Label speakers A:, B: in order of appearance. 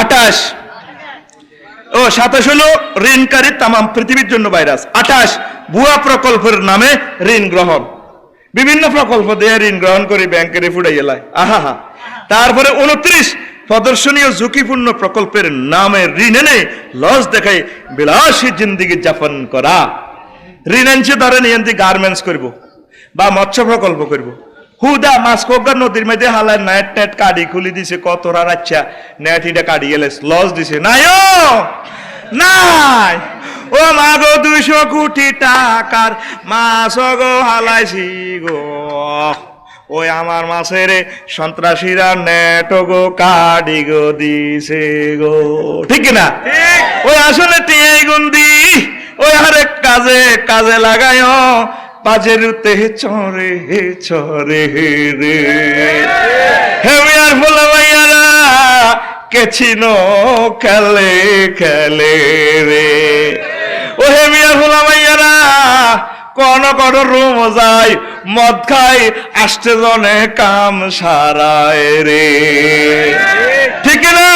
A: 28 ও 27 হলো ঋণকারী তামাম পৃথিবীর জন্য ভাইরাস। 28 ভুয়া প্রকল্পের নামে ঋণ গ্রহণ, বিভিন্ন প্রকল্প দিয়ে ঋণ গ্রহণ করে ব্যাংকের ফুটাই এলায়। আহা। তারপরে 29 প্রদর্শনীয় ঝুঁকিপূর্ণ প্রকল্পের নামে ঋণ এনে লস দেখায় বিলাসী জিন্দিগি যাপন করা। ঋণ আনছে ধরেন এনতি গার্মেন্টস করব বা মৎস্য প্রকল্প করব, হুদা মাছ কোকা নদীর মধ্যে হালায় নেট নেট কাড়ি খুলি দিছে, কত রাচ্ছা নেট ইটা কাড়ি গেলে লস দিছে। নাই নাই ও মা গো 200 কোটি টাকার মাছ গো হালাইছি গো, ওই আমার মাছের সন্ত্রাসীরা নেট গো কাড়ি গো দিছে গো, ঠিক কিনা? ওই আসলে টিয়াই গুন্দি ওই আরেক কাজে কাজে লাগায় পাজের উতে চরে চরে রে। হেমিয়ার ফলে ভাইয়ারা কেছিন খেলে খেলে রে। ও হেমিয়ার ফলে ভাইয়ারা কোন কোন রুম যায় মদ খাই আসতে জনে কাম সারায় রে, ঠিক না?